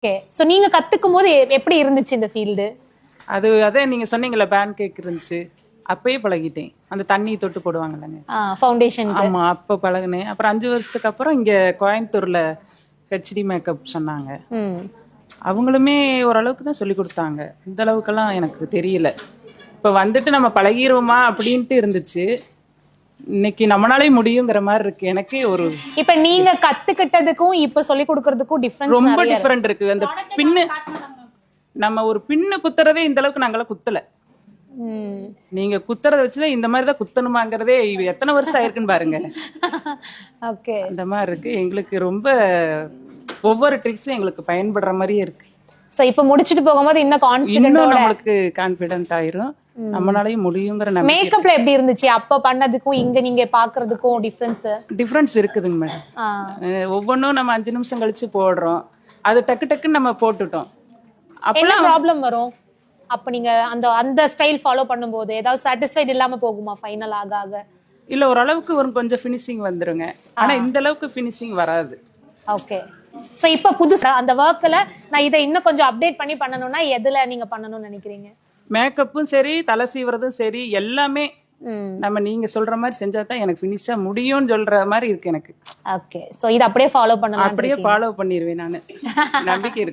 Okay. So நீங்க கத்துக்கும் போது எப்படி இருந்துச்சு இந்த ஃபீல்டு? அதே நீங்க சொன்னீங்கல்ல பேன் கேக் இருந்துச்சு, அப்பயே பழகிட்டேன். அந்த தண்ணி தொட்டு போடுவாங்கல்லங்க. ஃபவுண்டேஷன். ஆமா, அப்ப பழகுனேன். அப்புறம் 5 வருஷத்துக்கு அப்புறம் இங்க கோயம்புத்தூர்ல ஹெச்டி மேக்கப் சொன்னாங்க. அவங்களுமே ஓரளவுக்கு தான் சொல்லி கொடுத்தாங்க. இந்த அளவுக்கெல்லாம் எனக்கு தெரியல. இப்ப வந்துட்டு நம்ம பழகிருவோமா அப்படின்ட்டு இருந்துச்சு. இன்னைக்கு நம்மளாலே முடியுங்கிற மாதிரி இருக்கு. எனக்கே ஒரு இப்ப நீங்க கத்துக்கிட்டதுக்கும் இப்ப சொல்லி கொடுக்கறதுக்கும் டிஃபரன்ஸ் ரொம்ப நிறைய டிஃபரெண்ட் இருக்கு. அந்த பின்னு நம்ம ஒரு பின்னு குத்துறதே இந்த அளவுக்கு நாங்களாம் குத்தல. நீங்க குத்துறத வச்சுதான் இந்த மாதிரி தான் குத்தணுமாங்கிறதே எத்தனை வருஷம் ஆயிருக்குன்னு பாருங்க. ஓகே. அந்த மாதிரி இருக்கு. எங்களுக்கு ரொம்ப ஒவ்வொரு ட்ரிக்ஸும் எங்களுக்கு பயன்படுற மாதிரியே இருக்கு. சோ இப்ப முடிச்சிட்டு போகும்போது இன்னும் கான்ஃபிடென்ட்டோட நம்மளுக்கு கான்ஃபிடென்ட் ஆயிரும். நம்மளாலயும் முடியுங்கிற நம்பிக்கை. மேக்கப்ல எப்படி இருந்துச்சு அப்ப பண்ணதுக்கும் இங்க நீங்க பாக்குறதுக்கும் டிஃபரன்ஸ் இருக்குதுங்க மேடம். ஒவ்வொன்றும் நம்ம 5 நிமிஷம் கழிச்சு போடுறோம். அது டக்கு டக்குன்னு நம்ம போட்டுட்டோம். அப்பெல்லாம் ப்ராப்ளம் வரும். அப்ப நீங்க அந்த அந்த ஸ்டைல் ஃபாலோ பண்ணும்போது ஏதாவது சாட்டிஸ்ஃபைட் இல்லாம போகுமா ஃபைனல் ஆக ஆக? இல்ல, ஓரளவுக்கு ஒரு கொஞ்சம் ஃபினிஷிங் வந்துருங்க. ஆனா இந்த அளவுக்கு ஃபினிஷிங் வராது. ஓகே. சோ இப்ப புதுசா அந்த வர்க்ல நான் இதை இன்னும் கொஞ்சம் அப்டேட் பண்ணி பண்ணனும்னா எதுல நீங்க பண்ணணும்னு நினைக்கிறீங்க? மேக்கப்பும் சரி, தலை சீவுறதும் சரி, எல்லாமே நம்ம நீங்க சொல்ற மாதிரி செஞ்சா தான் எனக்கு ஃபினிஷா முடியும்னு சொல்ற மாதிரி இருக்கு எனக்கு. ஓகே. சோ இத அப்படியே ஃபாலோ பண்ணலாம். அப்படியே ஃபாலோ பண்ணிடுவேன் நானு. நம்பிக்கை இருக்கு.